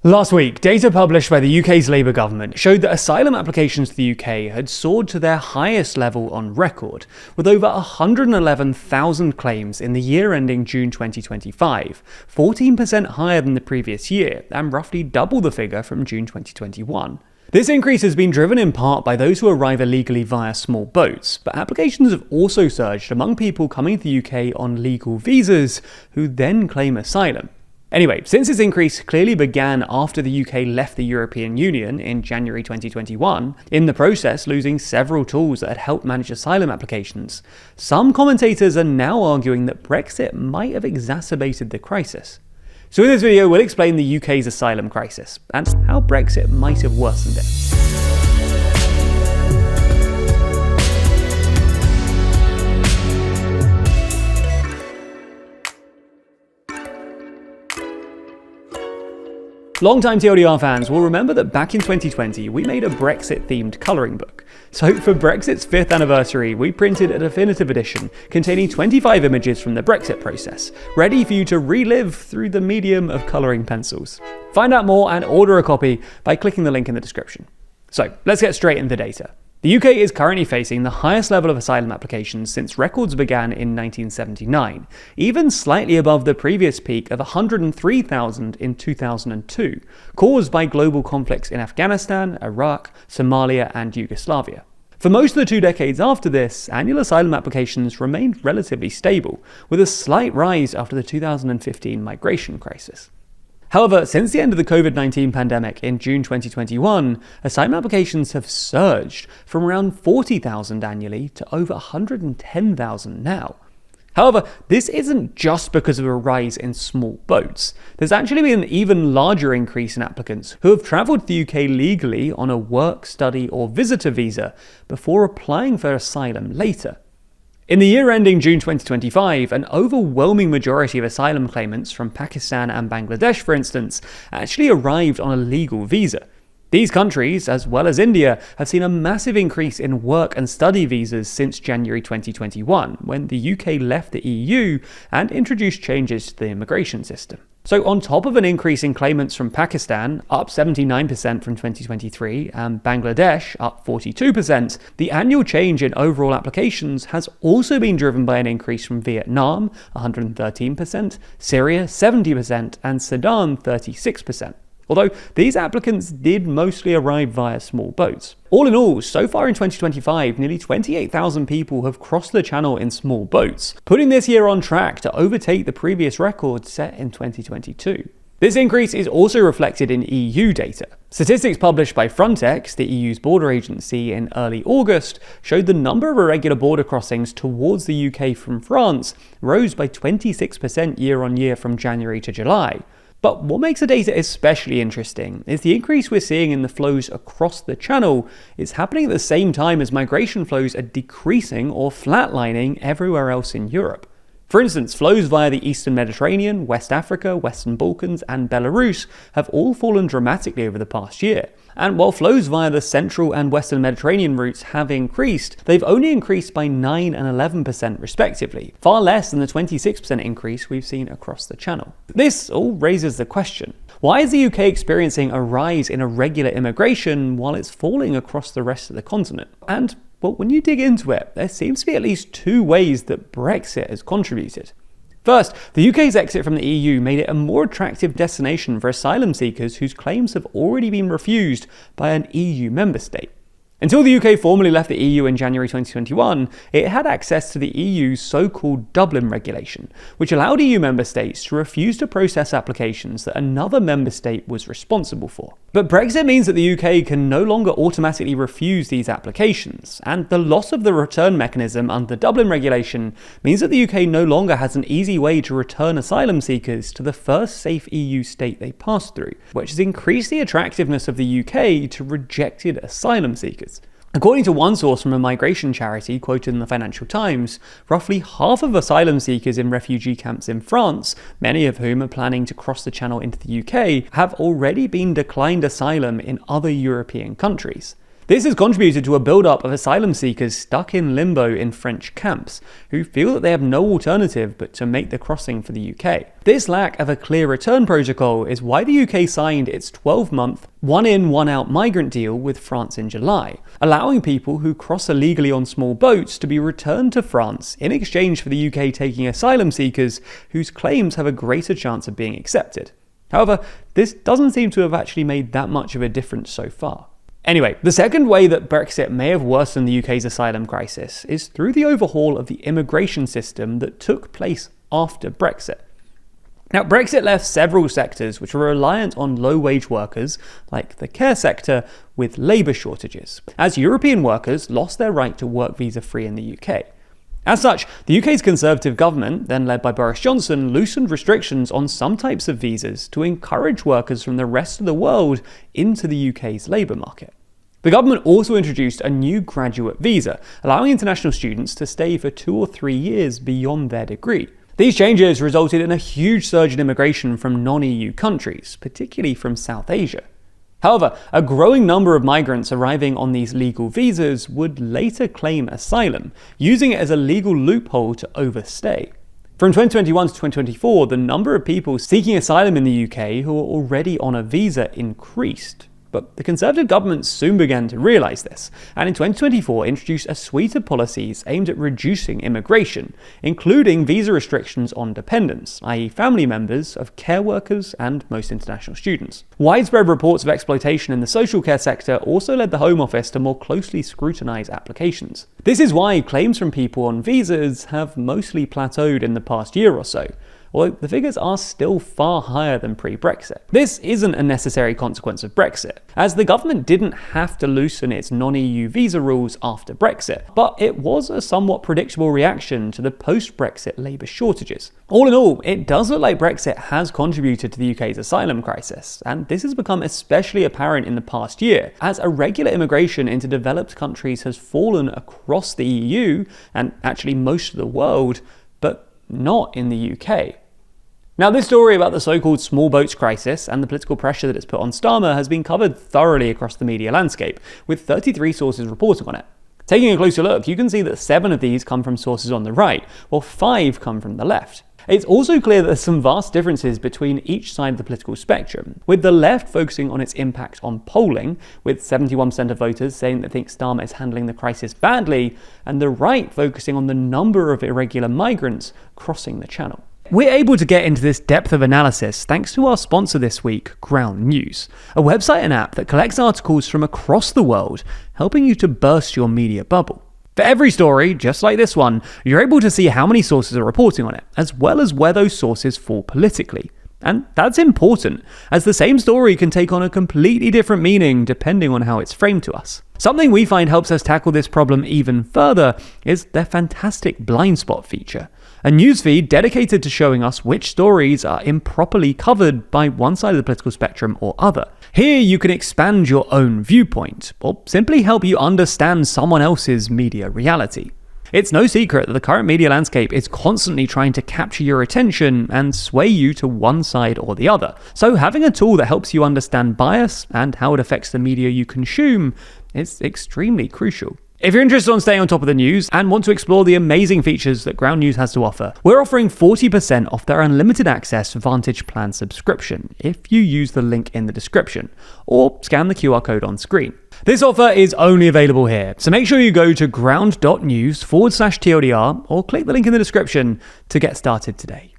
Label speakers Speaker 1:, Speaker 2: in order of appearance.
Speaker 1: Last week, data published by the UK's Labour government showed that asylum applications to the UK had soared to their highest level on record, with over 111,000 claims in the year ending June 2025, 14% higher than the previous year, and roughly double the figure from June 2021. This increase has been driven in part by those who arrive illegally via small boats, but applications have also surged among people coming to the UK on legal visas who then claim asylum. Anyway, since this increase clearly began after the UK left the European Union in January 2021, in the process losing several tools that had helped manage asylum applications, some commentators are now arguing that Brexit might have exacerbated the crisis. So in this video, we'll explain the UK's asylum crisis, and how Brexit might have worsened it. Long-time TLDR fans will remember that back in 2020, we made a Brexit-themed colouring book. So for Brexit's 5th anniversary, we printed a definitive edition containing 25 images from the Brexit process, ready for you to relive through the medium of colouring pencils. Find out more and order a copy by clicking the link in the description. So let's get straight into the data. The UK is currently facing the highest level of asylum applications since records began in 1979, even slightly above the previous peak of 103,000 in 2002, caused by global conflicts in Afghanistan, Iraq, Somalia, and Yugoslavia. For most of the 2 decades after this, annual asylum applications remained relatively stable, with a slight rise after the 2015 migration crisis. However, since the end of the COVID-19 pandemic in June 2021, asylum applications have surged from around 40,000 annually to over 110,000 now. However, this isn't just because of a rise in small boats. There's actually been an even larger increase in applicants who have travelled to the UK legally on a work, study, or visitor visa before applying for asylum later. In the year ending June 2025, an overwhelming majority of asylum claimants from Pakistan and Bangladesh, for instance, actually arrived on a legal visa. These countries, as well as India, have seen a massive increase in work and study visas since January 2021, when the UK left the EU and introduced changes to the immigration system. So on top of an increase in claimants from Pakistan, up 79% from 2023, and Bangladesh, up 42%, the annual change in overall applications has also been driven by an increase from Vietnam, 113%, Syria, 70%, and Sudan, 36%. Although these applicants did mostly arrive via small boats. All in all, so far in 2025, nearly 28,000 people have crossed the channel in small boats, putting this year on track to overtake the previous record set in 2022. This increase is also reflected in EU data. Statistics published by Frontex, the EU's border agency, in early August showed the number of irregular border crossings towards the UK from France rose by 26% year-on-year from January to July. But what makes the data especially interesting is the increase we're seeing in the flows across the channel is happening at the same time as migration flows are decreasing or flatlining everywhere else in Europe. For instance, flows via the Eastern Mediterranean, West Africa, Western Balkans, and Belarus have all fallen dramatically over the past year. And while flows via the Central and Western Mediterranean routes have increased, they've only increased by 9% and 11% respectively, far less than the 26% increase we've seen across the channel. This all raises the question: why is the UK experiencing a rise in irregular immigration while it's falling across the rest of the continent? And well, when you dig into it, there seems to be at least 2 ways that Brexit has contributed. First, the UK's exit from the EU made it a more attractive destination for asylum seekers whose claims have already been refused by an EU member state. Until the UK formally left the EU in January 2021, it had access to the EU's so-called Dublin regulation, which allowed EU member states to refuse to process applications that another member state was responsible for. But Brexit means that the UK can no longer automatically refuse these applications, and the loss of the return mechanism under the Dublin regulation means that the UK no longer has an easy way to return asylum seekers to the first safe EU state they passed through, which has increased the attractiveness of the UK to rejected asylum seekers. According to one source from a migration charity quoted in the Financial Times, roughly half of asylum seekers in refugee camps in France, many of whom are planning to cross the channel into the UK, have already been declined asylum in other European countries. This has contributed to a build-up of asylum seekers stuck in limbo in French camps, who feel that they have no alternative but to make the crossing for the UK. This lack of a clear return protocol is why the UK signed its 12-month one-in, one-out migrant deal with France in July, allowing people who cross illegally on small boats to be returned to France in exchange for the UK taking asylum seekers whose claims have a greater chance of being accepted. However, this doesn't seem to have actually made that much of a difference so far. Anyway, the second way that Brexit may have worsened the UK's asylum crisis is through the overhaul of the immigration system that took place after Brexit. Now, Brexit left several sectors which were reliant on low-wage workers, like the care sector, with labour shortages, as European workers lost their right to work visa-free in the UK. As such, the UK's Conservative government, then led by Boris Johnson, loosened restrictions on some types of visas to encourage workers from the rest of the world into the UK's labour market. The government also introduced a new graduate visa, allowing international students to stay for 2 or 3 years beyond their degree. These changes resulted in a huge surge in immigration from non-EU countries, particularly from South Asia. However, a growing number of migrants arriving on these legal visas would later claim asylum, using it as a legal loophole to overstay. From 2021 to 2024, the number of people seeking asylum in the UK who were already on a visa increased. But the Conservative government soon began to realise this, and in 2024 introduced a suite of policies aimed at reducing immigration, including visa restrictions on dependents, i.e. family members of care workers and most international students. Widespread reports of exploitation in the social care sector also led the Home Office to more closely scrutinise applications. This is why claims from people on visas have mostly plateaued in the past year or so, although the figures are still far higher than pre-Brexit. This isn't a necessary consequence of Brexit, as the government didn't have to loosen its non-EU visa rules after Brexit, but it was a somewhat predictable reaction to the post-Brexit labour shortages. All in all, it does look like Brexit has contributed to the UK's asylum crisis, and this has become especially apparent in the past year, as irregular immigration into developed countries has fallen across the EU, and actually most of the world, but not in the UK. Now, this story about the so-called small boats crisis and the political pressure that it's put on Starmer has been covered thoroughly across the media landscape, with 33 sources reporting on it. Taking a closer look, you can see that 7 of these come from sources on the right, while 5 come from the left. It's also clear that there's some vast differences between each side of the political spectrum, with the left focusing on its impact on polling, with 71% of voters saying they think Starmer is handling the crisis badly, and the right focusing on the number of irregular migrants crossing the channel. We're able to get into this depth of analysis thanks to our sponsor this week, Ground News, a website and app that collects articles from across the world, helping you to burst your media bubble. For every story, just like this one, you're able to see how many sources are reporting on it, as well as where those sources fall politically. And that's important, as the same story can take on a completely different meaning depending on how it's framed to us. Something we find helps us tackle this problem even further is their fantastic blind spot feature, a newsfeed dedicated to showing us which stories are improperly covered by one side of the political spectrum or other. Here you can expand your own viewpoint, or simply help you understand someone else's media reality. It's no secret that the current media landscape is constantly trying to capture your attention and sway you to one side or the other. So having a tool that helps you understand bias and how it affects the media you consume is extremely crucial. If you're interested in staying on top of the news and want to explore the amazing features that Ground News has to offer, we're offering 40% off their unlimited access Vantage Plan subscription if you use the link in the description, or scan the QR code on screen. This offer is only available here, so make sure you go to ground.news/TLDR or click the link in the description to get started today.